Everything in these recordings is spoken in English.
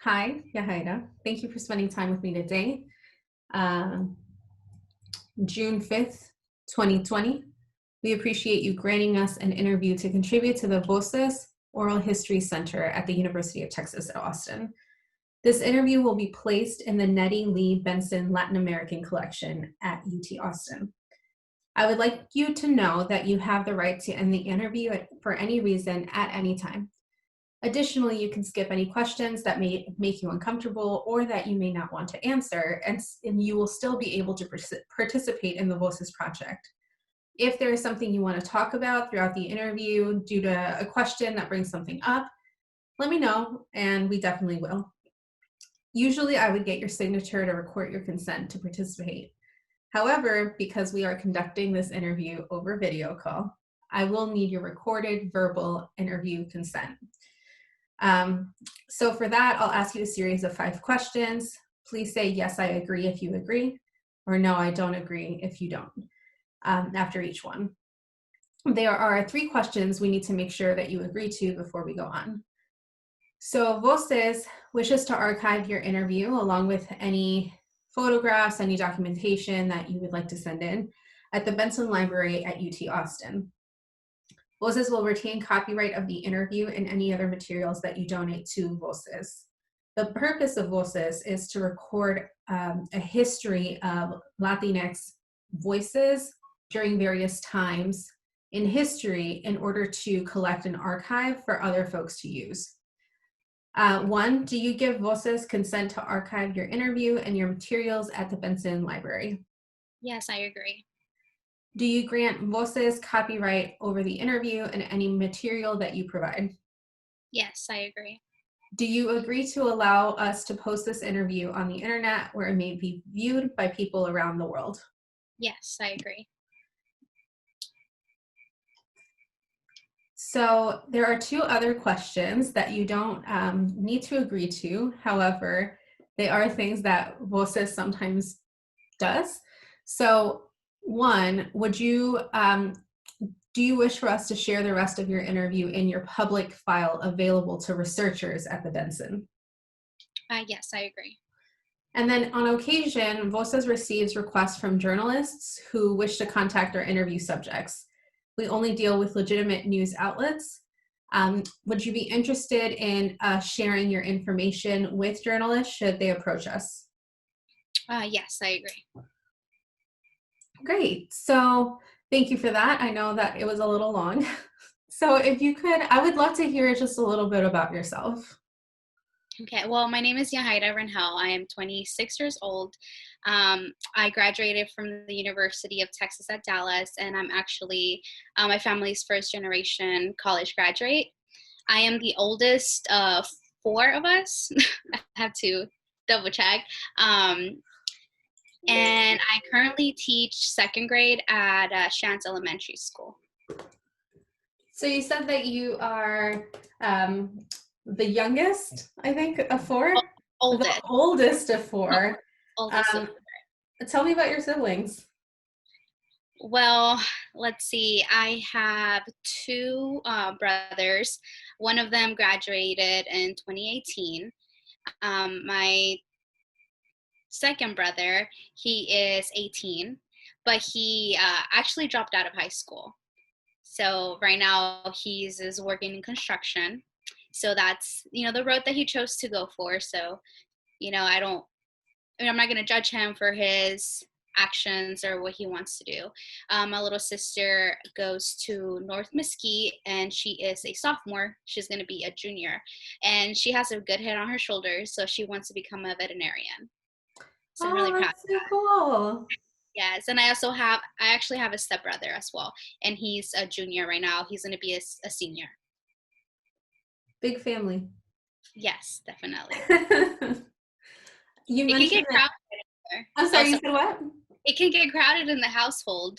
Hi, Yajaira. Thank you for spending time with me today. Um, June 5th, 2020. We appreciate you granting us an interview to contribute to the Voces Oral History Center at the University of Texas at Austin. This interview will be placed in the Nettie Lee Benson Latin American Collection at UT Austin. I would like you to know that you have the right to end the interview for any reason at any time. Additionally, you can skip any questions that may make you uncomfortable or that you may not want to answer, and you will still be able to participate in the Voces project. If there is something you want to talk about throughout the interview due to a question that brings something up, let me know, and we definitely will. Usually, I would get your signature to record your consent to participate. However, because we are conducting this interview over video call, I will need your recorded verbal interview consent. So for that, I'll ask you a series of 5 questions. Please say, yes, I agree if you agree, or no, I don't agree if you don't, after each one. There are 3 questions we need to make sure that you agree to before we go on. So Voces wishes to archive your interview along with any photographs, any documentation that you would like to send in at the Benson Library at UT Austin. Voces will retain copyright of the interview and any other materials that you donate to Voces. The purpose of Voces is to record a history of Latinx voices during various times in history in order to collect an archive for other folks to use. 1, do you give Voces consent to archive your interview and your materials at the Benson Library? Yes, I agree. Do you grant Voces copyright over the interview and any material that you provide? Yes, I agree. Do you agree to allow us to post this interview on the internet where it may be viewed by people around the world? Yes, I agree. So there are 2 other questions that you don't need to agree to. However, they are things that Voces sometimes does. So 1, do you wish for us to share the rest of your interview in your public file available to researchers at the Benson? Yes, I agree. And then on occasion, Voces receives requests from journalists who wish to contact our interview subjects. We only deal with legitimate news outlets. Would you be interested in sharing your information with journalists should they approach us? Yes, I agree. Great. So thank you for that. I know that it was a little long. So if you could, I would love to hear just a little bit about yourself. Okay, well, my name is Yajaira Rangel. I am 26 years old. I graduated from the University of Texas at Dallas, and I'm actually my family's first generation college graduate. I am the oldest of 4 of us. I have to double check. And I currently teach 2nd grade at Shantz Elementary School. So you said that you are the youngest, I think, of 4? Oldest. The oldest of 4. Oldest of 4. Tell me about your siblings. Well, let's see. I have 2 brothers. One of them graduated in 2018. My second brother, he is 18, but he actually dropped out of high school. So right now is working in construction. So that's, the road that he chose to go for. So, I'm not going to judge him for his actions or what he wants to do. My little sister goes to North Mesquite, and she is a sophomore. She's going to be a junior, and she has a good head on her shoulders, so she wants to become a veterinarian. So I'm really proud of That's so that. cool. Yes, and I actually have a stepbrother as well, and he's a junior right now. He's going to be a senior. Big family. Yes, definitely. You It can mentioned get that. crowded. I'm sorry, you said what? It can get crowded in the household.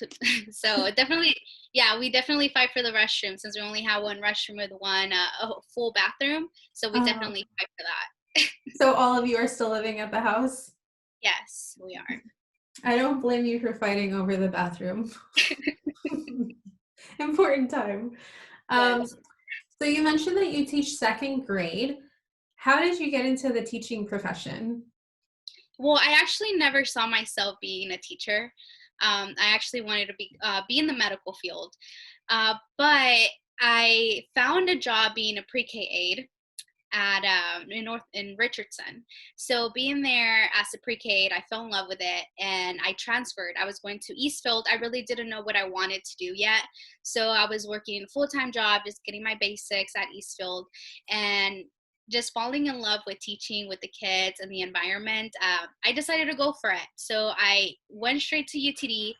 So definitely, yeah, we definitely fight for the restroom since we only have one restroom with one a full bathroom. So we definitely fight for that. So all of you are still living at the house? Yes, we are. I don't blame you for fighting over the bathroom. Important time. Yes. So you mentioned that you teach 2nd grade. How did you get into the teaching profession? Well, I actually never saw myself being a teacher. I actually wanted to be in the medical field, but I found a job being a pre-K aide at in Richardson. So being there as a pre-K, I fell in love with it and I transferred. I was going to Eastfield. I really didn't know what I wanted to do yet. So I was working a full-time job, just getting my basics at Eastfield and just falling in love with teaching with the kids and the environment. I decided to go for it. So I went straight to UTD,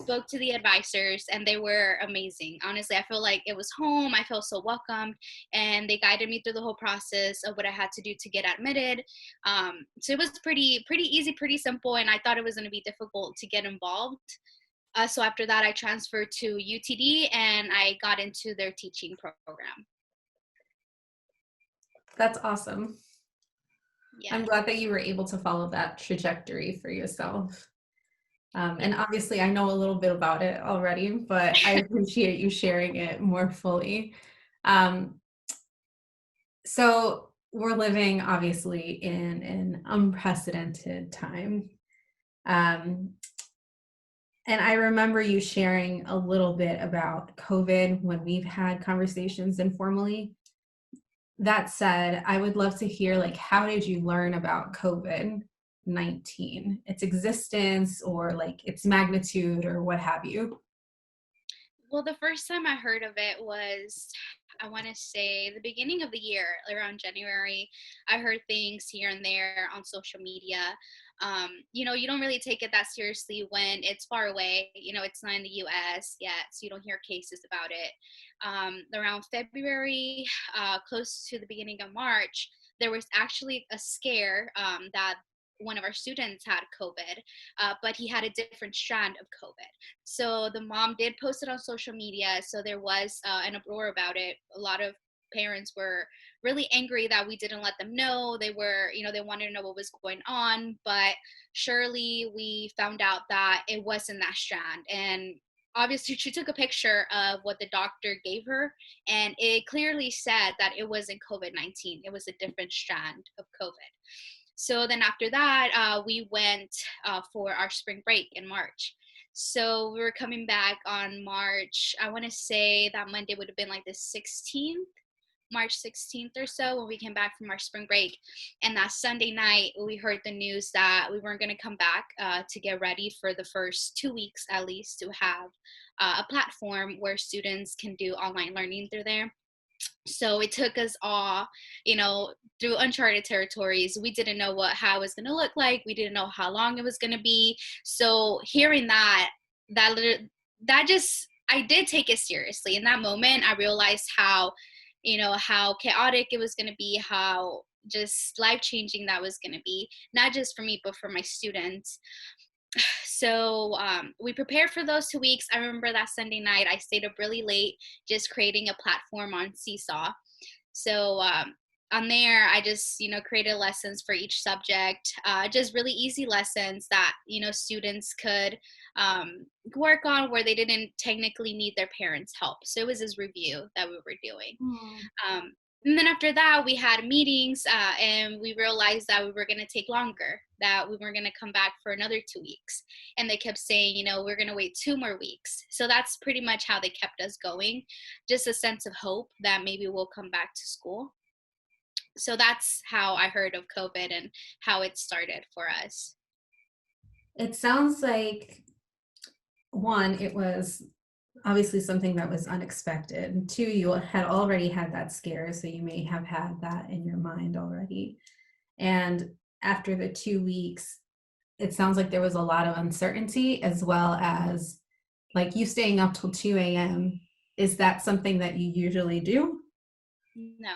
spoke to the advisors, and they were amazing. Honestly, I feel like it was home. I felt so welcomed, and they guided me through the whole process of what I had to do to get admitted. So it was pretty easy, pretty simple, and I thought it was going to be difficult to get involved. So after that, I transferred to UTD, and I got into their teaching program. That's awesome. Yeah. I'm glad that you were able to follow that trajectory for yourself. And obviously, I know a little bit about it already, but I appreciate you sharing it more fully. So we're living, obviously, in an unprecedented time. And I remember you sharing a little bit about COVID when we've had conversations informally. That said, I would love to hear, like, how did you learn about COVID-19, its existence or like its magnitude or what have you? Well, the first time I heard of it was, I want to say, the beginning of the year, around January. I heard things here and there on social media. You don't really take it that seriously when it's far away. It's not in the US yet, so you don't hear cases about it. Around February, close to the beginning of March, there was actually a scare that one of our students had COVID, but he had a different strand of COVID. So the mom did post it on social media. So there was an uproar about it. A lot of parents were really angry that we didn't let them know. They were, they wanted to know what was going on. But surely we found out that it wasn't that strand. And obviously, she took a picture of what the doctor gave her, and it clearly said that it wasn't COVID-19. It was a different strand of COVID. So then after that, we went for our spring break in March. So we were coming back on March, I want to say that Monday would have been like the 16th, March 16th or so, when we came back from our spring break. And that Sunday night, we heard the news that we weren't going to come back to get ready for the first 2 weeks at least to have a platform where students can do online learning through there. So it took us all, through uncharted territories. We didn't know how it was going to look like. We didn't know how long it was going to be. So hearing that just, I did take it seriously. In that moment, I realized how chaotic it was going to be, how just life-changing that was going to be, not just for me, but for my students. So we prepared for those 2 weeks. I remember that Sunday night, I stayed up really late just creating a platform on Seesaw. So on there, I just, created lessons for each subject, just really easy lessons that, students could work on where they didn't technically need their parents' help. So it was this review that we were doing. And then after that, we had meetings and we realized that we were going to take longer, that we weren't going to come back for another 2 weeks. And they kept saying, we're going to wait 2 more weeks. So that's pretty much how they kept us going. Just a sense of hope that maybe we'll come back to school. So that's how I heard of COVID and how it started for us. It sounds like, one, it was obviously something that was unexpected. And two, you had already had that scare, so you may have had that in your mind already. And after the 2 weeks, it sounds like there was a lot of uncertainty, as well as like you staying up till 2 a.m. Is that something that you usually do? No,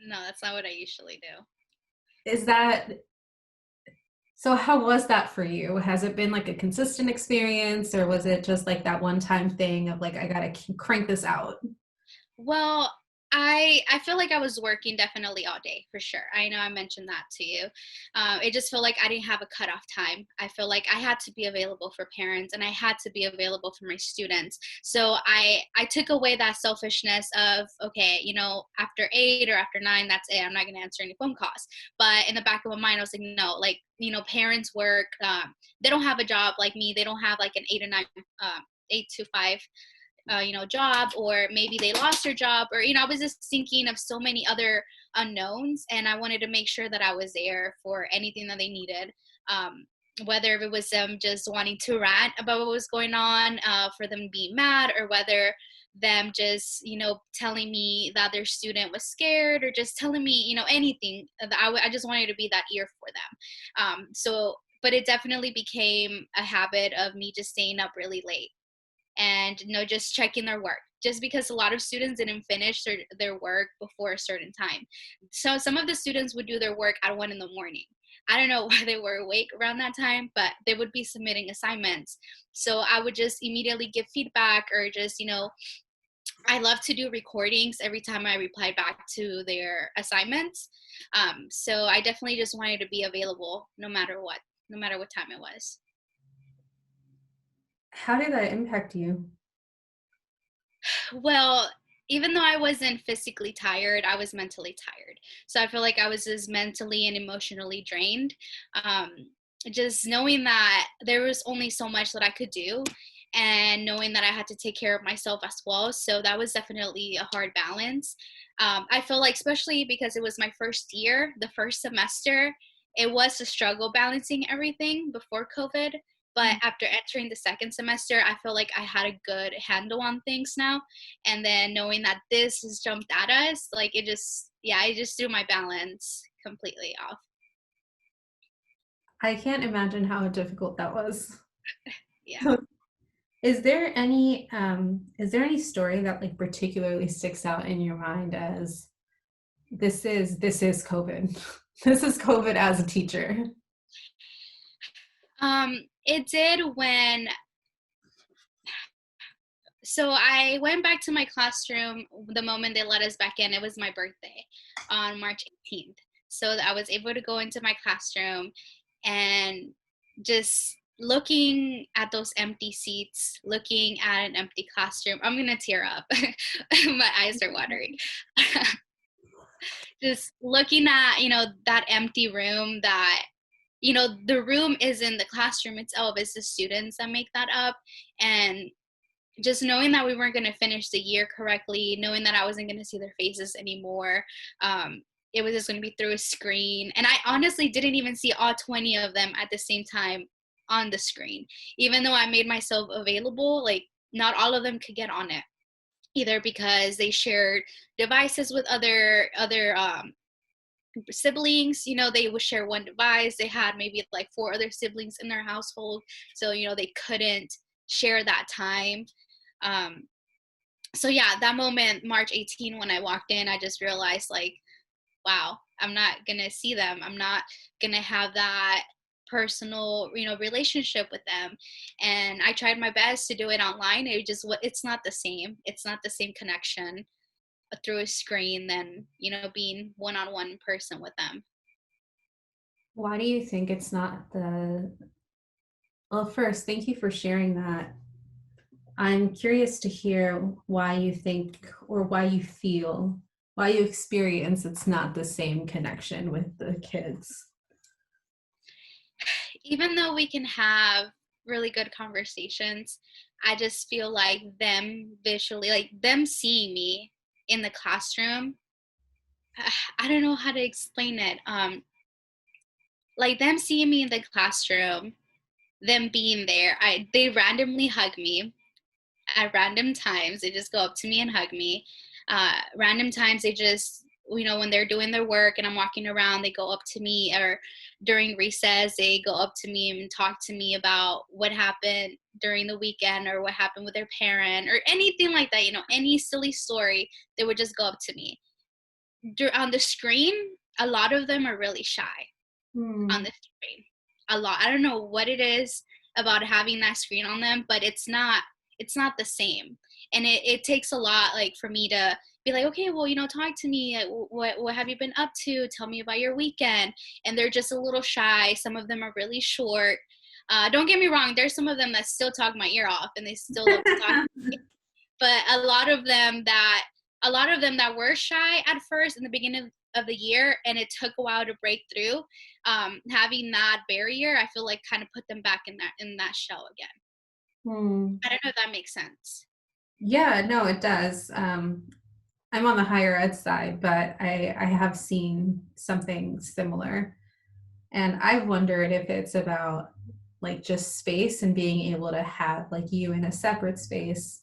that's not what I usually do. Is that, so how was that for you? Has it been like a consistent experience, or was it just like that one time thing of like, I gotta crank this out? Well, I feel like I was working definitely all day for sure. I know I mentioned that to you. It just felt like I didn't have a cutoff time. I feel like I had to be available for parents and I had to be available for my students. So I took away that selfishness of, okay, after 8 or after 9, that's it. I'm not going to answer any phone calls. But in the back of my mind, I was like, no, like, parents work. They don't have a job like me. They don't have like an 8 or 9, 8 to 5 job, or maybe they lost their job, or I was just thinking of so many other unknowns, and I wanted to make sure that I was there for anything that they needed, whether it was them just wanting to rant about what was going on, for them being mad, or whether them just telling me that their student was scared, or just telling me anything. I just wanted to be that ear for them. But it definitely became a habit of me just staying up really late and just checking their work, just because a lot of students didn't finish their work before a certain time. So some of the students would do their work at 1 in the morning. I don't know why they were awake around that time, but they would be submitting assignments. So I would just immediately give feedback, or just I love to do recordings every time I replied back to their assignments. So I definitely just wanted to be available no matter what time it was. How did that impact you? Well, even though I wasn't physically tired, I was mentally tired. So I feel like I was just mentally and emotionally drained. Um, just knowing that there was only so much that I could do, and knowing that I had to take care of myself as well. So that was definitely a hard balance. I feel like, especially because it was my first year, the first semester, it was a struggle balancing everything before COVID. But after entering the second semester, I feel like I had a good handle on things now. And then knowing that this has jumped at us, like it just threw my balance completely off. I can't imagine how difficult that was. Yeah. Is there any story that like particularly sticks out in your mind as this is COVID? This is COVID as a teacher. It did so I went back to my classroom the moment they let us back in. It was my birthday on March 18th. So I was able to go into my classroom, and just looking at those empty seats, looking at an empty classroom. I'm going to tear up. My eyes are watering. Just looking at, that empty room, that the room isn't the classroom itself, it's the students that make that up. And just knowing that we weren't going to finish the year correctly, knowing that I wasn't going to see their faces anymore. It was just going to be through a screen. And I honestly didn't even see all 20 of them at the same time on the screen. Even though I made myself available, like, not all of them could get on it, either because they shared devices with other siblings. They would share one device. They had maybe like 4 other siblings in their household, so they couldn't share that time. um so yeah, that moment, March 18, when I walked in, I just realized, like, wow, I'm not gonna see them. I'm not gonna have that personal relationship with them. And I tried my best to do it online. It's not the same. It's not the same connection through a screen than being one-on-one in person with them. Why do you think it's not the Well, first, thank you for sharing that. I'm curious to hear why you think, or why you feel, why you experience it's not the same connection with the kids. Even though we can have really good conversations, I just feel like them visually, like them seeing me in the classroom, I don't know how to explain it. Like them seeing me in the classroom, them being there, they randomly hug me at random times. They just go up to me and hug me. Random times they just, when they're doing their work and I'm walking around, they go up to me, or during recess, they go up to me and talk to me about what happened during the weekend, or what happened with their parent, or anything like that, any silly story. They would just go up to me. On the screen, a lot of them are really shy on Hmm. the screen. A lot. I don't know what it is about having that screen on them, but it's not the same. And it takes a lot, like, for me to be like, okay, well, talk to me. What have you been up to? Tell me about your weekend. And they're just a little shy. Some of them are really short. Don't get me wrong. There's some of them that still talk my ear off and they still love to talk. But a lot of them that were shy at first in the beginning of the year, and it took a while to break through, having that barrier, I feel like kind of put them back in that shell again. I don't know if that makes sense. Yeah, no, it does. I'm on the higher ed side, but I have seen something similar. And I've wondered if it's about like just space and being able to have like you in a separate space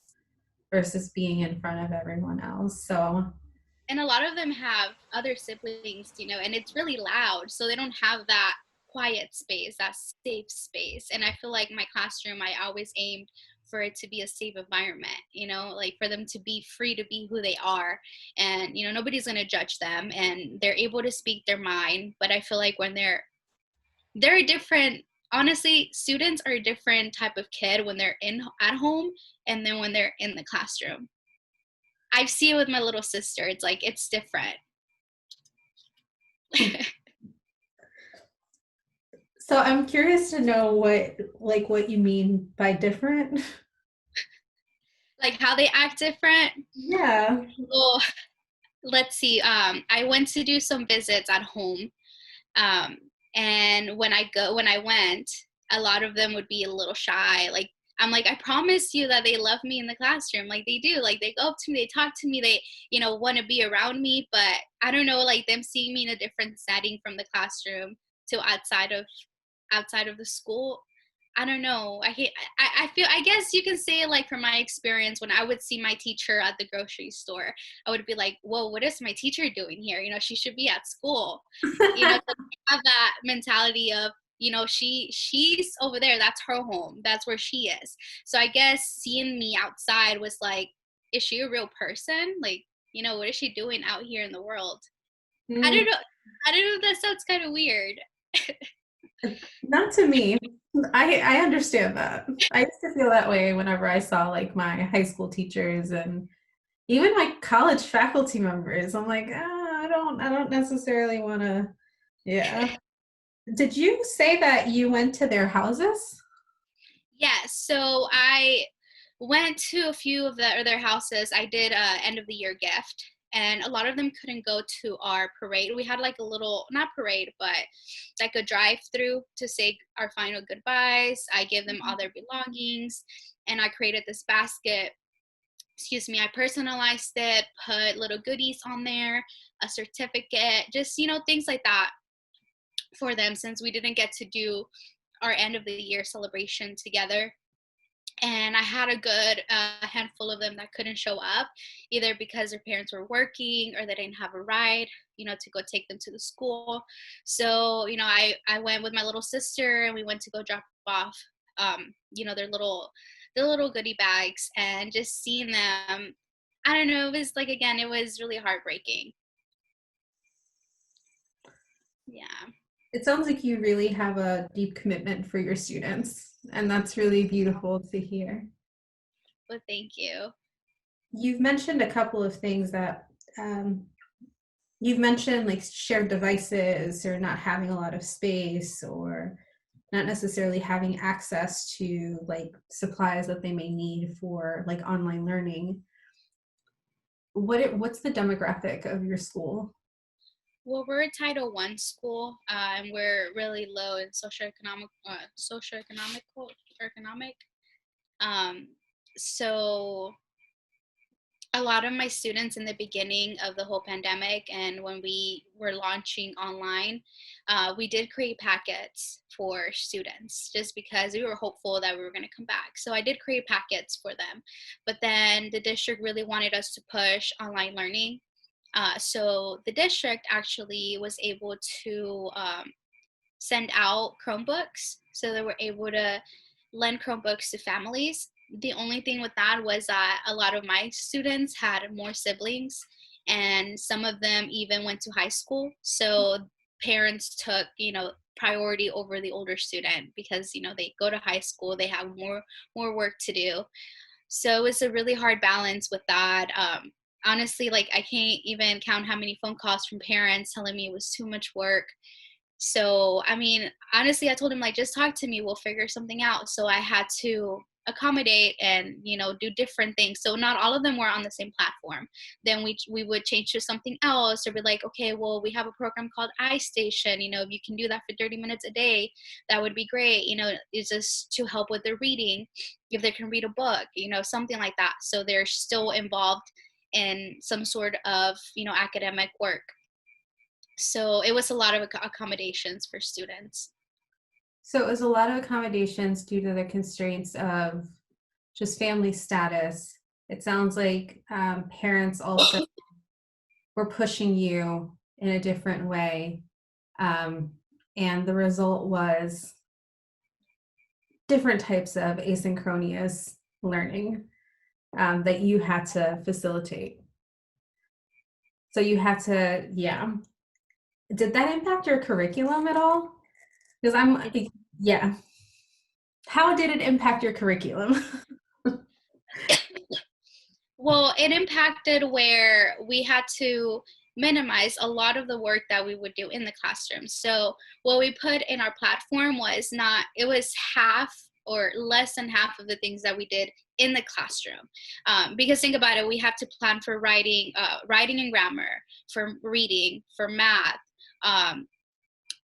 versus being in front of everyone else. So, And a lot of them have other siblings, and it's really loud, so they don't have that quiet space, that safe space. And I feel like my classroom, I always aimed for it to be a safe environment, like for them to be free to be who they are. And nobody's going to judge them, and they're able to speak their mind. But I feel like when they're a different, honestly, students are a different type of kid when they're at home and then when they're in the classroom. I see it with my little sister. It's like, it's different. so I'm curious to know what you mean by different. Like how they act different. Yeah. Well, let's see. I went to do some visits at home. Um, and when I went, a lot of them would be a little shy. Like, I'm like, I promise you that they love me in the classroom. Like they do. Like they go up to me, they talk to me, they, want to be around me. But I don't know, like them seeing me in a different setting from the classroom to outside of the school. I don't know. I feel, I guess you can say, like, from my experience, when I would see my teacher at the grocery store, I would be like, whoa, what is my teacher doing here? She should be at school. To have that mentality of, she's over there. That's her home. That's where she is. So I guess seeing me outside was like, is she a real person? Like, what is she doing out here in the world? I don't know. I don't know if that sounds kind of weird. Not to me. I understand that. I used to feel that way whenever I saw like my high school teachers and even my college faculty members. I'm like, I don't necessarily want to. Yeah. Did you say that you went to their houses? Yeah, so I went to a few of their houses. I did a end of the year gift, and a lot of them couldn't go to our parade. We had like a little, not parade, but like a drive through to say our final goodbyes. I gave them all their belongings, and I created this basket. Excuse me, I personalized it, put little goodies on there, a certificate, just things like that for them, since we didn't get to do our end of the year celebration together. And I had a good handful of them that couldn't show up, either because their parents were working or they didn't have a ride, to go take them to the school. So, I went with my little sister and we went to go drop off, their little goodie bags, and just seeing them, I don't know, it was like, again, it was really heartbreaking. Yeah. It sounds like you really have a deep commitment for your students, and that's really beautiful to hear. Well, thank you. You've mentioned a couple of things that you've mentioned, like shared devices or not having a lot of space or not necessarily having access to like supplies that they may need for like online learning. What's the demographic of your school? Well, we're a Title I school, and we're really low in economic. Um, so a lot of my students in the beginning of the whole pandemic and when we were launching online, we did create packets for students just because we were hopeful that we were going to come back. So I did create packets for them. But then the district really wanted us to push online learning. So the district actually was able to send out Chromebooks. So they were able to lend Chromebooks to families. The only thing with that was that a lot of my students had more siblings, and some of them even went to high school. So parents took, priority over the older student because, they go to high school, they have more work to do. So it was a really hard balance with that. honestly, like I can't even count how many phone calls from parents telling me it was too much work. So, I mean, honestly, I told him, like, just talk to me, we'll figure something out. So I had to accommodate and, do different things. So not all of them were on the same platform. Then we would change to something else, or be like, okay, well, we have a program called iStation. If you can do that for 30 minutes a day, that would be great. It's just to help with their reading, if they can read a book, something like that. So they're still involved in some sort of, academic work. So it was a lot of accommodations for students. So it was a lot of accommodations due to the constraints of just family status. It sounds like parents also were pushing you in a different way. And the result was different types of asynchronous learning that you had to facilitate. So you had to, yeah. Did that impact your curriculum at all? Because yeah. How did it impact your curriculum? Well, it impacted where we had to minimize a lot of the work that we would do in the classroom. So what we put in our platform it was half or less than half of the things that we did in the classroom. Because think about it, we have to plan for writing and grammar, for reading, for math,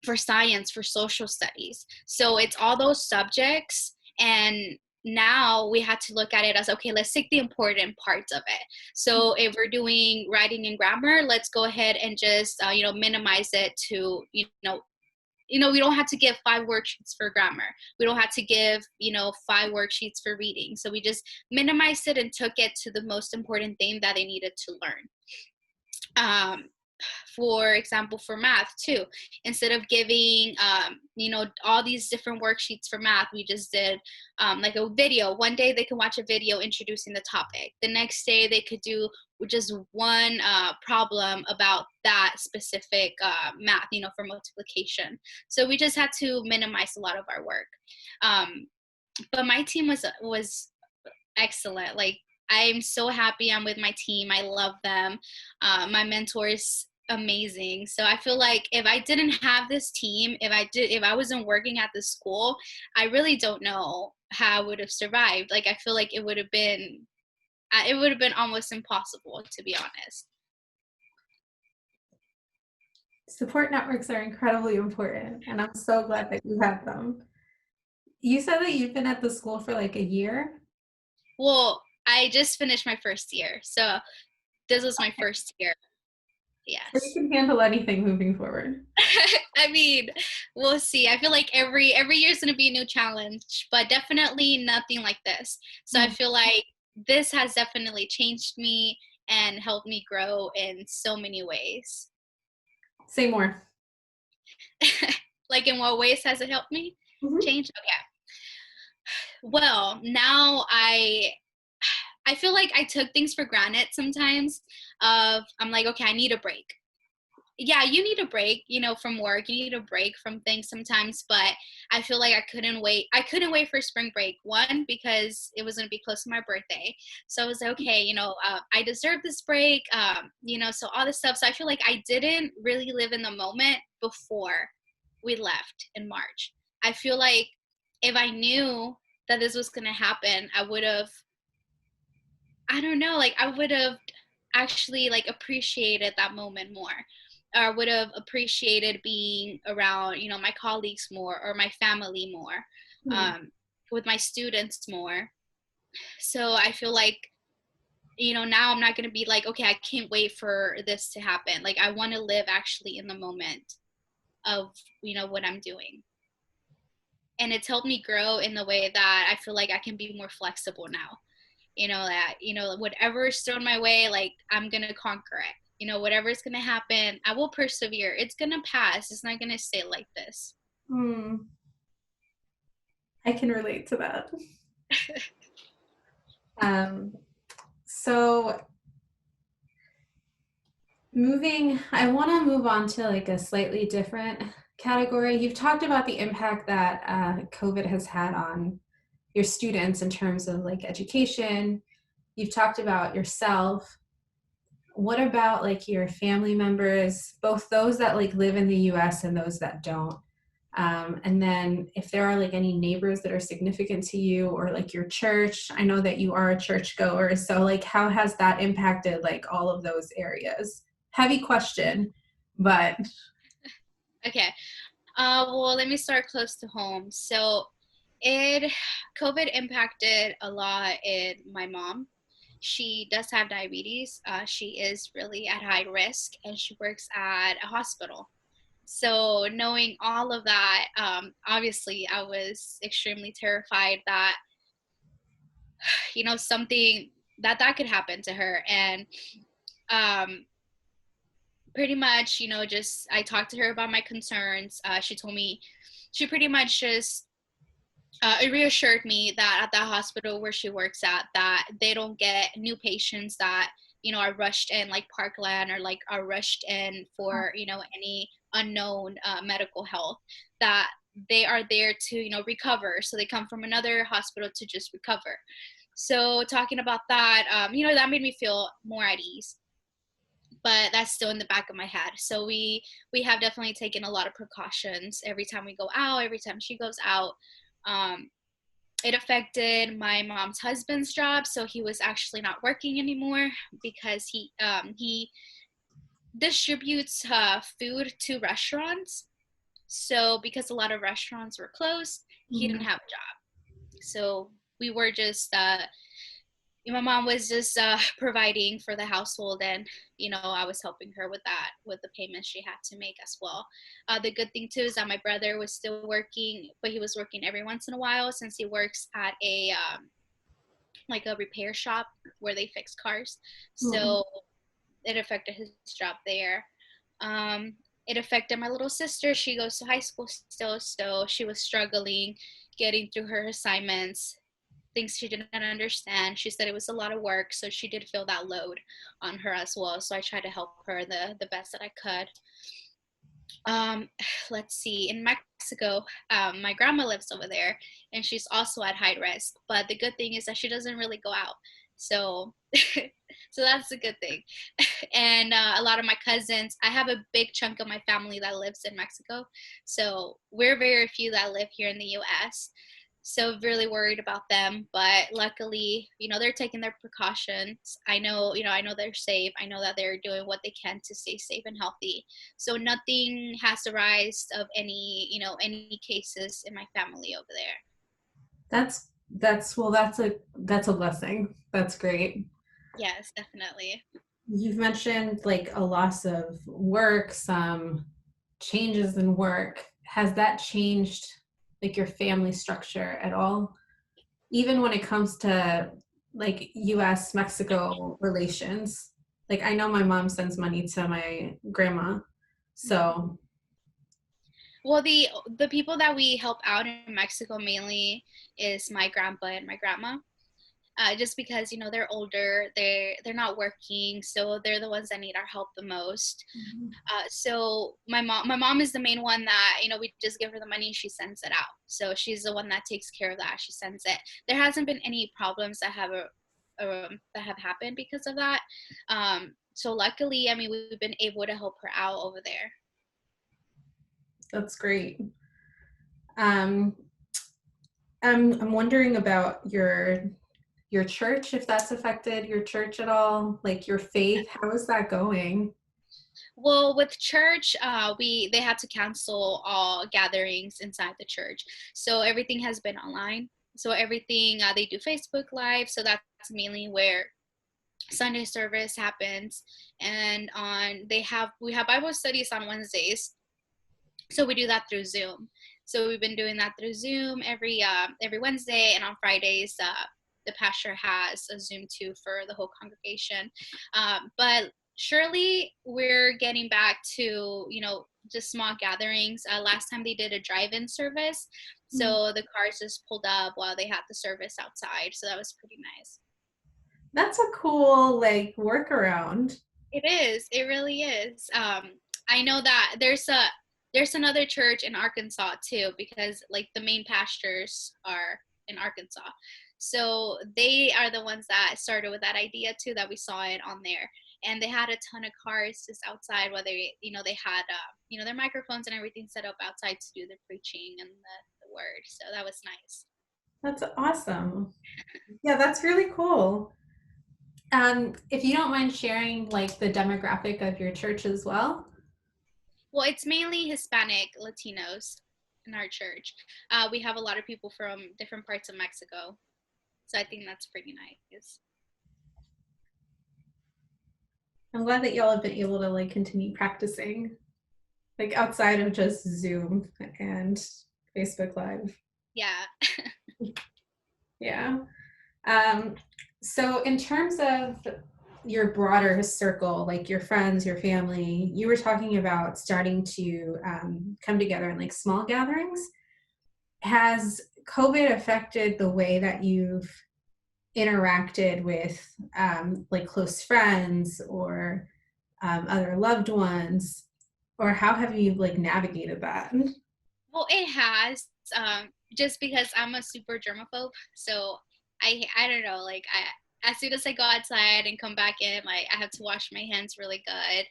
for science, for social studies. So it's all those subjects. And now we had to look at it as, okay, let's take the important parts of it. So if we're doing writing and grammar, let's go ahead and just, minimize it to, we don't have to give 5 worksheets for grammar. We don't have to give, 5 worksheets for reading. So we just minimized it and took it to the most important thing that they needed to learn. For example, for math too, instead of giving all these different worksheets for math, we just did like a video. One day they could watch a video introducing the topic. The next day they could do just one problem about that specific math, for multiplication. So we just had to minimize a lot of our work. But my team was excellent. Like, I'm so happy I'm with my team. I love them. My mentor is amazing. So I feel like if I didn't have this team, if I wasn't working at the school, I really don't know how I would have survived. Like, I feel like it would have been almost impossible, to be honest. Support networks are incredibly important, and I'm so glad that you have them. You said that you've been at the school for like a year? Well, I just finished my first year. So this was my first year. So you Yes. can handle anything moving forward. I mean, we'll see. I feel like every year is going to be a new challenge, but definitely nothing like this. So I feel like this has definitely changed me and helped me grow in so many ways. Say more. Like, in what ways has it helped me Mm-hmm. change? Okay. Well, now I feel like I took things for granted sometimes. I'm like, okay, I need a break. Yeah, you need a break, from work. You need a break from things sometimes, but I feel like I couldn't wait. I couldn't wait for spring break. One, because it was going to be close to my birthday. So I was like, okay, I deserve this break, so all this stuff. So I feel like I didn't really live in the moment before we left in March. I feel like if I knew that this was going to happen, I would have, I don't know, like I would have actually like appreciated that moment more, or would have appreciated being around, my colleagues more, or my family more, with my students more. So I feel like, now I'm not going to be like, okay, I can't wait for this to happen. Like, I want to live actually in the moment of, what I'm doing. And it's helped me grow in the way that I feel like I can be more flexible now. That, whatever is thrown my way, like, I'm going to conquer it. Whatever's going to happen, I will persevere. It's going to pass. It's not going to stay like this. I can relate to that. So I want to move on to like a slightly different category. You've talked about the impact that COVID has had on your students in terms of like education. You've talked about yourself. what about like your family members, both those that like live in the US and those that don't? And then if there are like any neighbors that are significant to you or like your church, I know that you are a church goer. So like how has that impacted like all of those areas? Heavy question, but Okay. Well, let me start close to home. So, it COVID impacted a lot in my mom. She does have diabetes. She is really at high risk, and she works at a hospital. So, knowing all of that, obviously, I was extremely terrified that something that could happen to her, and um, pretty much, just I talked to her about my concerns. She told me she pretty much just it reassured me that at that hospital where she works at, that they don't get new patients that are rushed in like Parkland, or like are rushed in for any unknown medical health. That they are there to recover, so they come from another hospital to just recover. So talking about that, that made me feel more at ease, but that's still in the back of my head. So we have definitely taken a lot of precautions every time we go out, every time she goes out. um, it affected my mom's husband's job, so he was actually not working anymore because he distributes food to restaurants. So because a lot of restaurants were closed, he didn't Mhm. have a job. So we were just my mom was just providing for the household, and I was helping her with that, with the payments she had to make as well. The good thing too is that my brother was still working, but he was working every once in a while, since he works at a like a repair shop where they fix cars. Mm. So it affected his job there. um, it affected my little sister. She goes to high school still, so she was struggling getting through her assignments, things she didn't understand. She said it was a lot of work, so she did feel that load on her as well. So I tried to help her the best that I could. Um, let's see. In Mexico, my grandma lives over there, and she's also at high risk. But the good thing is that she doesn't really go out, so so that's a good thing. And a lot of my cousins, I have a big chunk of my family that lives in Mexico, so we're very few that live here in the U.S. So really worried about them, but luckily, they're taking their precautions. I know they're safe. I know that they're doing what they can to stay safe and healthy. So nothing has arised of any cases in my family over there. That's well, that's a blessing. That's great. Yes, definitely. You've mentioned like a loss of work, some changes in work. Has that changed like your family structure at all? Even when it comes to like US Mexico relations. Like I know my mom sends money to my grandma. Mhm. So, Well, the people that we help out in Mexico mainly is my grandpa and my grandma. Just because they're older, they're not working, so they're the ones that need our help the most. So my mom is the main one that we just give her the money, she sends it out. So she's the one that takes care of that. She sends it. There hasn't been any problems that have happened because of that. So luckily, I mean, we've been able to help her out over there. that's great. Um, I'm wondering about your church, if that's affected your church at all, like your faith. How is that going? Well, with church, they had to cancel all gatherings inside the church, so everything has been online. So everything, they do Facebook Live, so that's mainly where Sunday service happens. And we have Bible studies on Wednesdays, so we do that through Zoom. So we've been doing that through Zoom every Wednesday, and on Fridays, the pastor has a Zoom too for the whole congregation. But surely we're getting back to just small gatherings. Last time they did a drive-in service, so the cars just pulled up while they had the service outside. So that was pretty nice. That's a cool like workaround. It is. It really is. I know that there's another church in Arkansas too, because like the main pastors are in Arkansas. So they are the ones that started with that idea too, that we saw it on there. and they had a ton of cars just outside, whether they had their microphones and everything set up outside to do the preaching and the word. So that was nice. That's awesome. Yeah, that's really cool. If you don't mind sharing like the demographic of your church as well. Well, it's mainly Hispanic Latinos in our church. We have a lot of people from different parts of Mexico, so I think that's pretty nice. I'm glad that y'all have been able to like continue practicing, like outside of just Zoom and Facebook Live. Yeah. Yeah. Um, so in terms of your broader circle, like your friends, your family, you were talking about starting to come together in like small gatherings. Has COVID affected the way that you've interacted with like close friends or other loved ones, or how have you like navigated that? Well, it has, just because I'm a super germaphobe. So I don't know, like as soon as I go outside and come back in, like I have to wash my hands really good.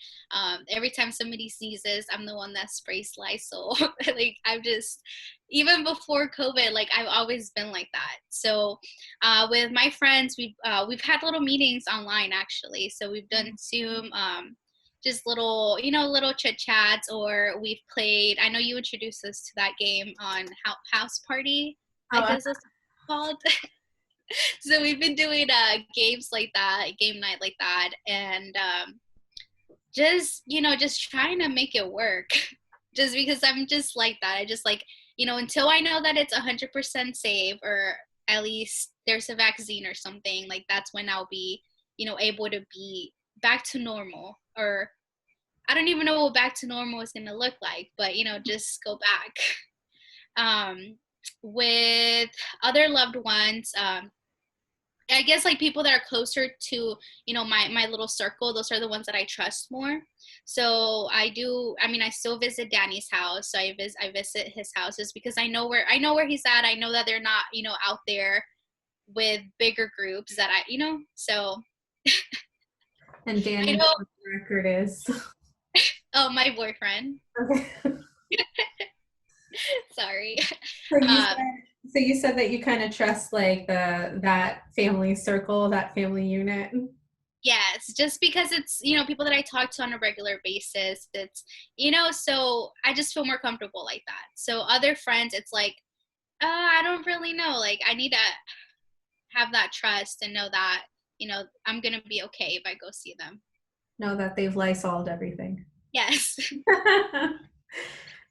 Every time somebody sneezes, I'm the one that sprays Lysol. Like I'm just, even before COVID, like I've always been like that. So with my friends, we've had little meetings online actually. So we've done Zoom. Just little chit chats, or we've played. I know you introduced us to that game on House Party, I Oh, guess it's called. So we've been doing games like that, game night like that, and just trying to make it work. Just because I'm just like that. I just like, until I know that it's 100% safe, or at least there's a vaccine or something, like that's when I'll be, able to be back to normal. Or I don't even know what back to normal is going to look like, but just go back. With other loved ones, I guess like people that are closer to, my little circle, those are the ones that I trust more. So I still visit Danny's house. So I visit his houses because I know where he's at. I know that they're not, out there with bigger groups that so and I Danny, know. what the record is. Oh, my boyfriend. Okay. Sorry. So you Um, said, so you said that you kind of trust like that family circle, that family unit. yes, just because it's, people that I talk to on a regular basis. It's, so I just feel more comfortable like that. So other friends, it's like, I don't really know. Like I need to have that trust and know that, I'm going to be okay if I go see them. Know that they've Lysoled everything. Yes.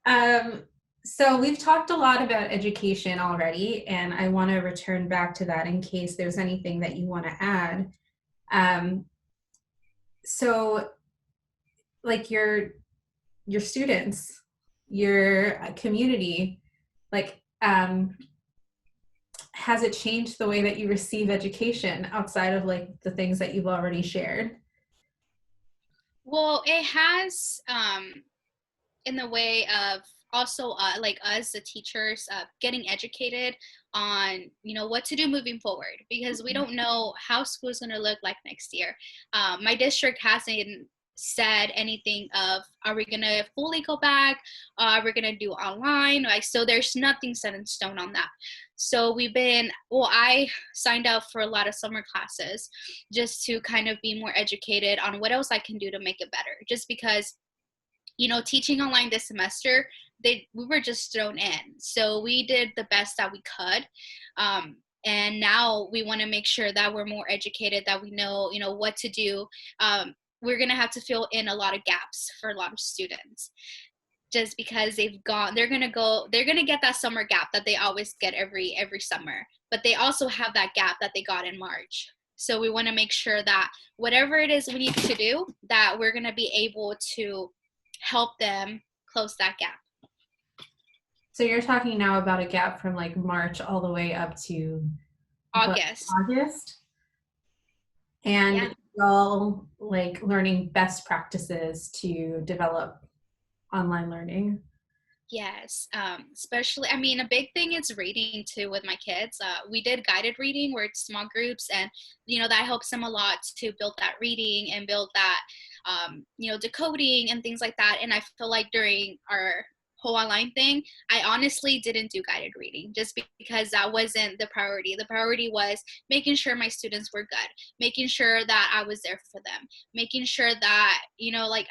um, so we've talked a lot about education already, and I want to return back to that in case there's anything that you want to add. So like your students, your community, like has it changed the way that you receive education outside of like the things that you've already shared? Well, it has, in the way of also like us the teachers getting educated on what to do moving forward, because we don't know how school is going to look like next year. My district hasn't said anything of, are we going to fully go back, are we going to do online, like, so there's nothing set in stone on that. So I signed up for a lot of summer classes just to kind of be more educated on what else I can do to make it better, just because teaching online this semester, we were just thrown in. So we did the best that we could. And now we want to make sure that we're more educated, that we know, what to do. We're going to have to fill in a lot of gaps for a lot of students, just because they're going to get that summer gap that they always get every summer, but they also have that gap that they got in March. So we want to make sure that whatever it is we need to do, that we're going to be able to help them close that gap. So you're talking now about a gap from like March all the way up to August. August? And Yeah. y'all like learning best practices to develop online learning. Yes, especially, I mean, a big thing is reading too with my kids. We did guided reading where it's small groups, and that helps them a lot to build that reading and build that, decoding and things like that. And I feel like during our whole online thing, I honestly didn't do guided reading just because that wasn't the priority. The priority was making sure my students were good, making sure that I was there for them, making sure that, like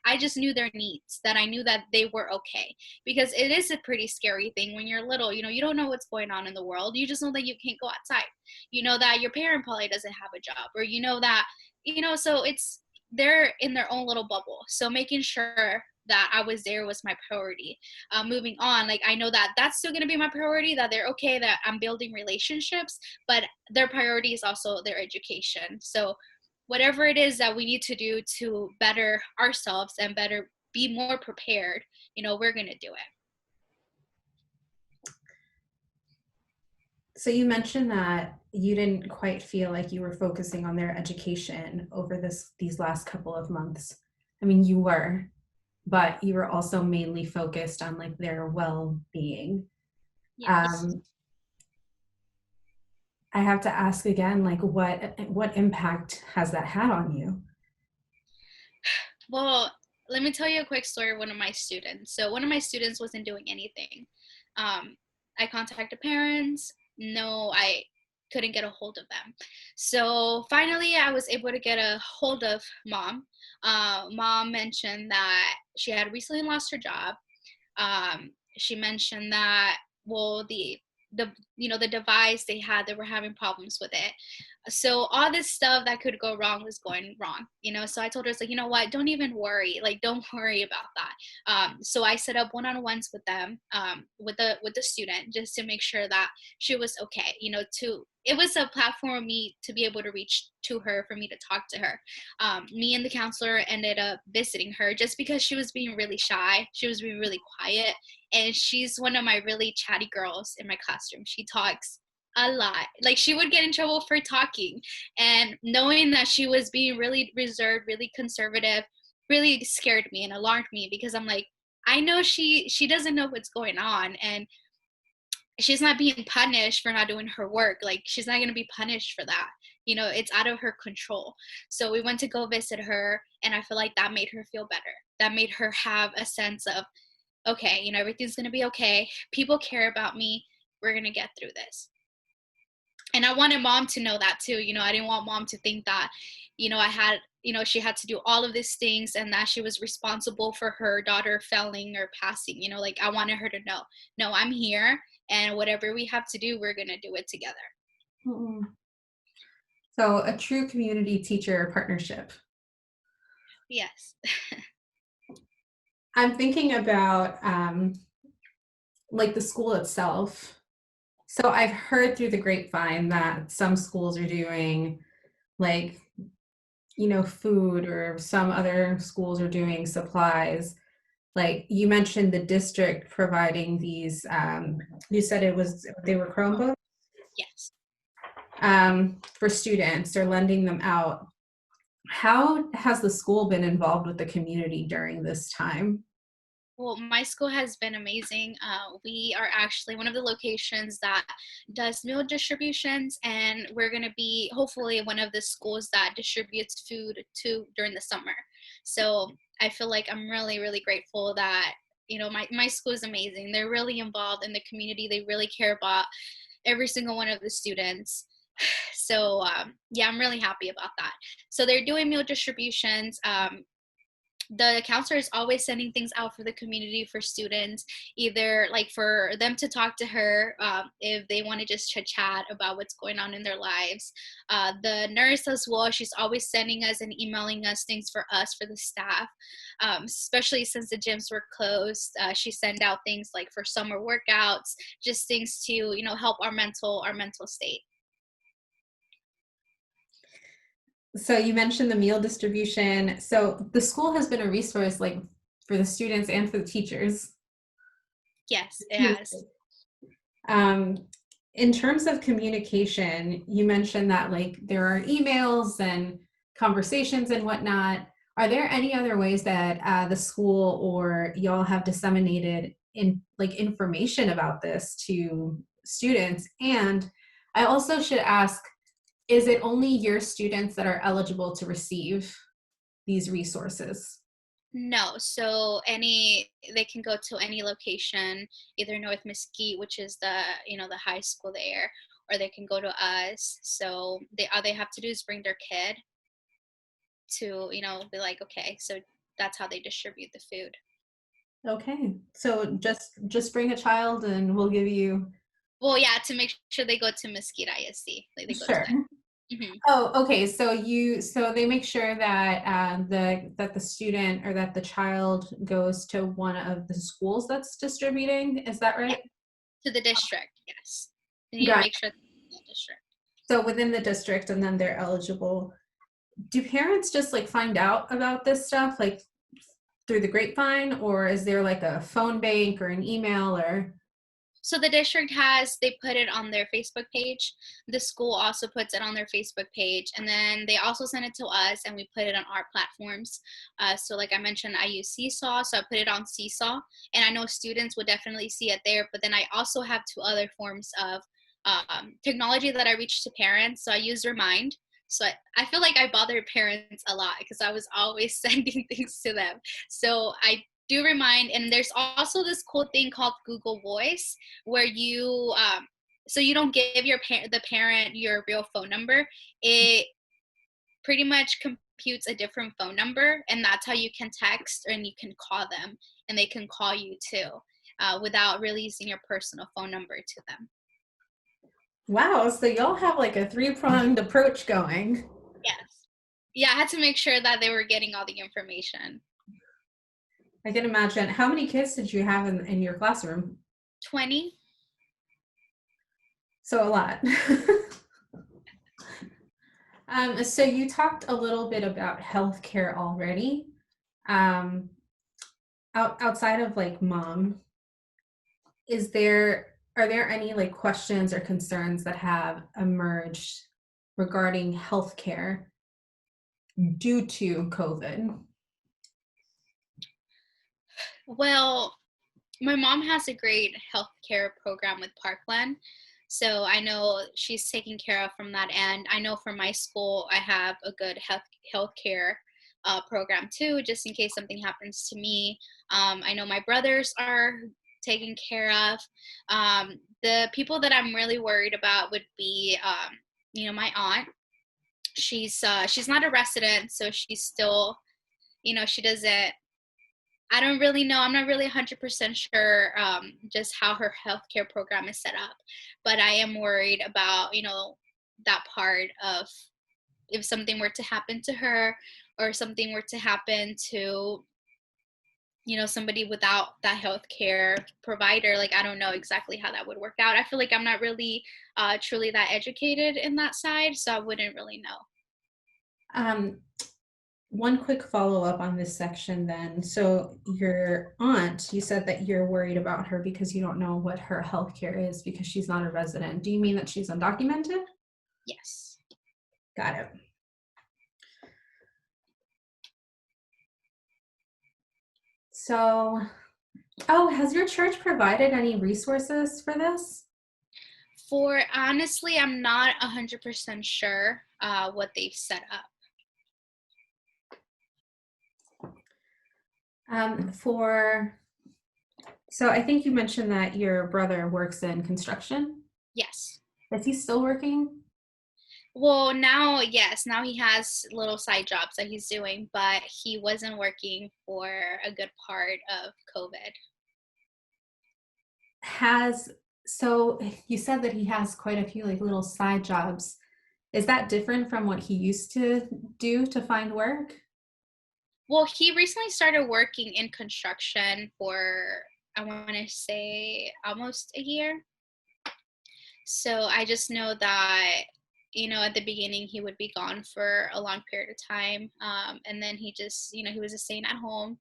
I just knew their needs, that I knew that they were okay. Because it is a pretty scary thing when you're little. You don't know what's going on in the world. You just know that you can't go outside. You know that your parent probably doesn't have a job, or that, so they're in their own little bubble. So making sure that I was there was my priority. Moving on, like I know that that's still going to be my priority, that they're okay, that I'm building relationships, but their priority is also their education. So whatever it is that we need to do to better ourselves and better be more prepared, we're going to do it. So you mentioned that you didn't quite feel like you were focusing on their education over these last couple of months. I mean, you were, but you were also mainly focused on like their well-being. Yes. I have to ask again, like what impact has that had on you? Well, let me tell you a quick story of one of my students. So one of my students wasn't doing anything. I contacted parents. No, I couldn't get a hold of them. So finally, I was able to get a hold of mom. Mom mentioned that she had recently lost her job. She mentioned that, well, the device they had, they were having problems with it. So all this stuff that could go wrong was going wrong. So I told her, it's like, you know what, don't even worry, like don't worry about that. So I set up one-on-ones with them, with the student, just to make sure that she was okay. It was a platform for me to be able to reach to her, for me to talk to her. Me and the counselor ended up visiting her just because she was being really shy, she was being really quiet, and she's one of my really chatty girls in my classroom. She talks a lot. Like she would get in trouble for talking, and knowing that she was being really reserved, really conservative, really scared me and alarmed me, because I'm like, I know she doesn't know what's going on, and she's not being punished for not doing her work. Like she's not going to be punished for that. It's out of her control. So we went to go visit her, and I feel like that made her feel better. That made her have a sense of, okay, everything's going to be okay. People care about me. We're going to get through this. And I wanted mom to know that too. I didn't want mom to think that, I had, she had to do all of these things and that she was responsible for her daughter failing or passing. Like I wanted her to know, no, I'm here, and whatever we have to do, we're going to do it together. Mm-mm. So a true community teacher partnership. Yes. I'm thinking about like the school itself. So I've heard through the grapevine that some schools are doing like, food, or some other schools are doing supplies. Like you mentioned the district providing these, you said they were Chromebooks Yes. for students, or lending them out. How has the school been involved with the community during this time? Well, my school has been amazing. We are actually one of the locations that does meal distributions, and we're going to be hopefully one of the schools that distributes food to during the summer. So I feel like I'm really, really grateful that, my school is amazing. They're really involved in the community. They really care about every single one of the students. So yeah, I'm really happy about that. So they're doing meal distributions. The counselor is always sending things out for the community, for students, either like for them to talk to her, if they want to just chit chat about what's going on in their lives. The nurse as well, she's always sending us and emailing us things for us, for the staff, especially since the gyms were closed. She sent out things like for summer workouts, just things to help our mental state. So you mentioned the meal distribution. So the school has been a resource like for the students and for the teachers. Yes, it has. Um, in terms of communication, you mentioned that like there are emails and conversations and whatnot. Are there any other ways that the school or y'all have disseminated information about this to students? And I also should ask, is it only your students that are eligible to receive these resources? No, so they can go to any location, either North Mesquite, which is the high school there, or they can go to us. So they all they have to do is bring their kid to, be like, okay, so that's how they distribute the food. Okay, so just bring a child and we'll give you. Well, yeah, to make sure they go to Mesquite ISD, like they go to Sure. that. Hmm. Oh, okay. So they make sure that the student or that the child goes to one of the schools that's distributing. Is that Yeah, right? to the district, yes. They need to Got make sure the district. So within the district, and then they're eligible. Do parents just like find out about this stuff like through the grapevine, or is there like a phone bank or an email or? So they put it on their Facebook page. The school also puts it on their Facebook page, and then they also send it to us, and we put it on our platforms. So, like I mentioned, I use Seesaw, so I put it on Seesaw, and I know students would definitely see it there. But then I also have two other forms of technology that I reach to parents. So I use Remind. So I feel like I bother parents a lot because I was always sending things to them. So I do Remind, and there's also this cool thing called Google Voice where so you don't give the parent your real phone number. It pretty much computes a different phone number, and that's how you can text and you can call them, and they can call you too, without releasing your personal phone number to them. Wow, so y'all have like a three-pronged approach going. Yes. Yeah, I had to make sure that they were getting all the information. I can imagine. How many kids did you have in your classroom? 20. So a lot. So you talked a little bit about healthcare already. Um, outside of like mom, are there any like questions or concerns that have emerged regarding healthcare due to COVID? Well, my mom has a great healthcare program with Parkland. So I know she's taken care of from that end. I know for my school, I have a good healthcare program too, just in case something happens to me. I know my brothers are taken care of. The people that I'm really worried about would be, my aunt. She's not a resident, so she's still, she doesn't. I don't really know. I'm not really 100% sure just how her healthcare program is set up, but I am worried about that part of if something were to happen to her or something were to happen to somebody without that healthcare provider. Like I don't know exactly how that would work out. I feel like I'm not really truly that educated in that side, so I wouldn't really know. Um, One quick follow-up on this section then. So your aunt, you said that you're worried about her because you don't know what her healthcare is because she's not a resident. Do you mean that she's undocumented? Yes. Got it. So, oh, has your church provided any resources for this? For honestly, I'm not 100% sure what they've set up. For So I think you mentioned that your brother works in construction. Yes. Is he still working? Well, now, yes, now he has little side jobs that he's doing, but he wasn't working for a good part of COVID. Has so you said that he has quite a few like little side jobs. Is that different from what he used to do to find work? Well, he recently started working in construction for, I want to say, almost a year. So I just know that, at the beginning he would be gone for a long period of time. And then he just, he was just staying at home.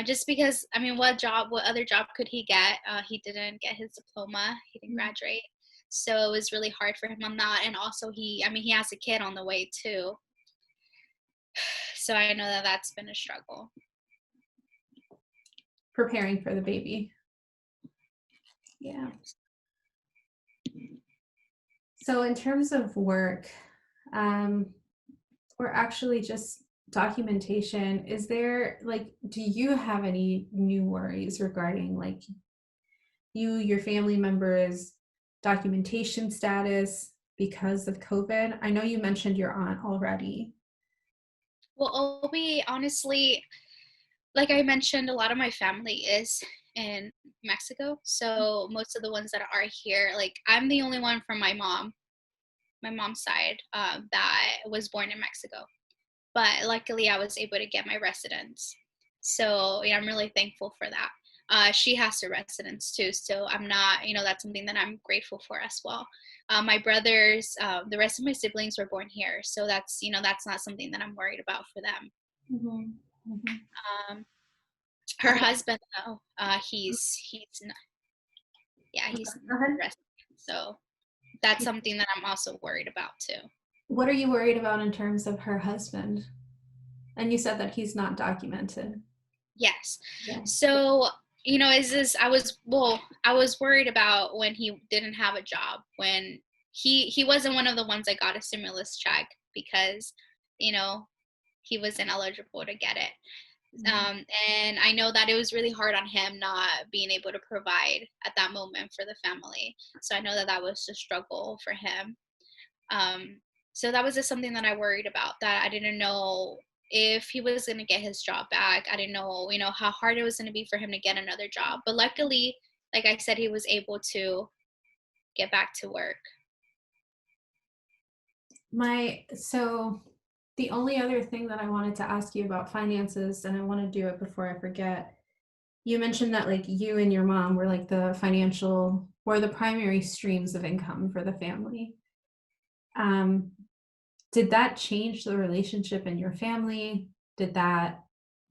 Just because, I mean, what other job could he get? He didn't get his diploma. He didn't graduate. So it was really hard for him on that. And also he has a kid on the way too. So I know that that's been a struggle. Preparing for the baby. Yeah. So in terms of work, or actually just documentation, is there like, do you have any new worries regarding like your family members' documentation status because of COVID? I know you mentioned your aunt already. Well, Obi, honestly, like I mentioned, a lot of my family is in Mexico. So most of the ones that are here, like I'm the only one from my mom's side, that was born in Mexico. But luckily, I was able to get my residence. So yeah, I'm really thankful for that. She has her residence too, so I'm not, that's something that I'm grateful for as well. My brothers, the rest of my siblings were born here, so that's not something that I'm worried about for them. Mhm, mhm. Um, her husband, though, he's not, yeah, Okay, he's go ahead. resident, so that's something that I'm also worried about too. What are you worried about in terms of her husband? And you said that he's not documented. Yes. Yeah. So, I was worried about when he didn't have a job, when he wasn't one of the ones that got a stimulus check because, you know, he wasn't eligible to get it. Mhm. And I know that it was really hard on him not being able to provide at that moment for the family. So I know that that was a struggle for him. Um, so that was just something that I worried about, that I didn't know if he was going to get his job back. I didn't know, how hard it was going to be for him to get another job. But luckily, like I said, he was able to get back to work. So the only other thing that I wanted to ask you about finances, and I want to do it before I forget, you mentioned that like you and your mom were like the primary streams of income for the family. Um, did that change the relationship in your family? Did that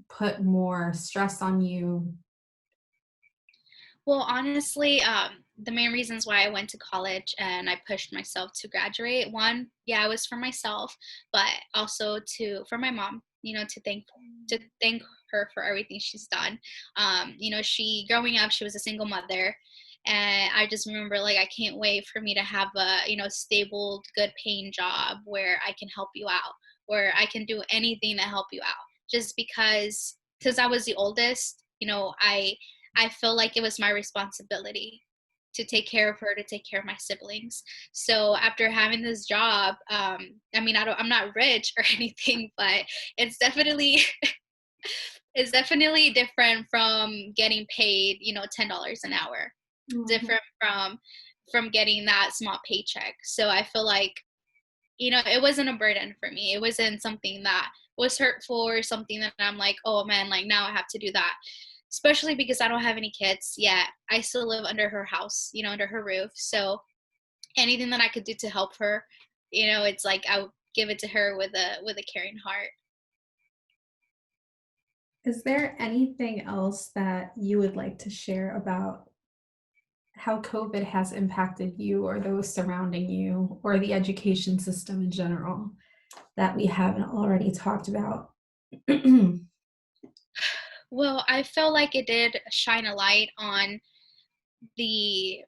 put more stress on you? Well, honestly, the main reasons why I went to college and I pushed myself to graduate, one, yeah, it was for myself, but also for my mom, to thank her for everything she's done. She growing up, she was a single mother, and I just remember like I can't wait for me to have a stable, good paying job where I can help you out, where I can do anything to help you out. Just because I was the oldest, I feel like it was my responsibility to take care of her, to take care of my siblings. So after having this job, I'm not rich or anything, but it's definitely it's definitely different from getting paid, $10 an hour. Mhm. Different from getting that small paycheck. So I feel like, it wasn't a burden for me. It wasn't something that was hurtful or something that I'm like, oh man, like now I have to do that. Especially because I don't have any kids yet. I still live under her house, under her roof. So anything that I could do to help her, it's like I would give it to her with a caring heart. Is there anything else that you would like to share about how COVID has impacted you or those surrounding you or the education system in general that we haven't already talked about? Well, I feel like it did shine a light on the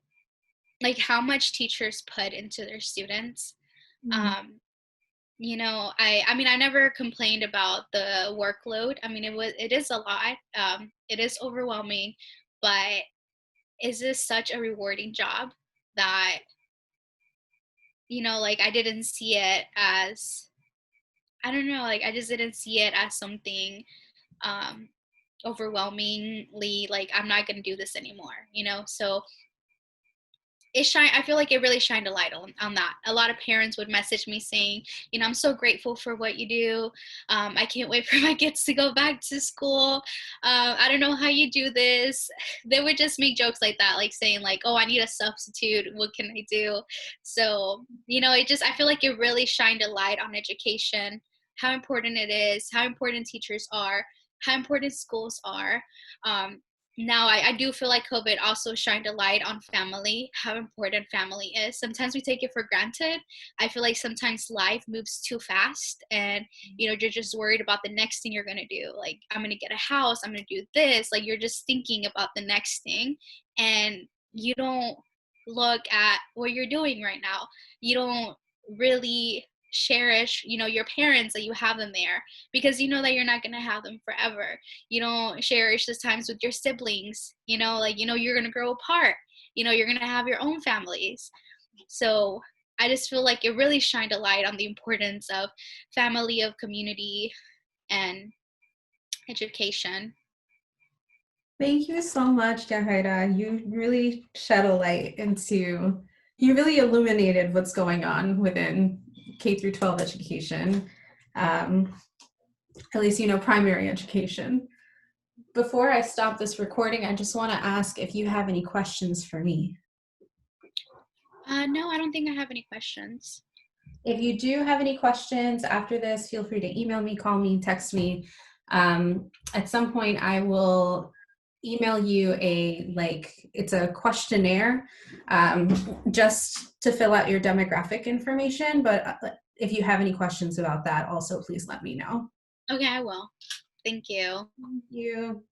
like how much teachers put into their students. Mm, Um, I never complained about the workload. I mean, it is a lot. It is overwhelming, but is this such a rewarding job that, like I didn't see it as, I don't know, like I just didn't see it as something um overwhelmingly like I'm not going to do this anymore, So I feel like it really shined a light on that. A lot of parents would message me saying, I'm so grateful for what you do. I can't wait for my kids to go back to school. I don't know how you do this. They would just make jokes like that, like saying like, oh, I need a substitute, what can I do? So I feel like it really shined a light on education, how important it is, how important teachers are, how important schools are. um, now I do feel like COVID also shined a light on family, how important family is. Sometimes we take it for granted. I feel like sometimes life moves too fast, and you're just worried about the next thing you're gonna do. Like, I'm gonna get a house, I'm gonna do this. Like, you're just thinking about the next thing, and you don't look at what you're doing right now. You don't really cherish, your parents, that you have them there, because you know that you're not gonna have them forever. You don't cherish the times with your siblings, like, you're going to grow apart, you're going to have your own families. So I just feel like it really shined a light on the importance of family, of community, and education. Thank you so much, Yajaira. You really shed a light into, you really illuminated what's going on within K through 12 education, at least, primary education. Before I stop this recording, I just want to ask if you have any questions for me. No, I don't think I have any questions. If you do have any questions after this, feel free to email me, call me, text me. At some point, I will email you it's a questionnaire, just to fill out your demographic information. But if you have any questions about that, also please let me know. Okay, I will. Thank you. Thank you.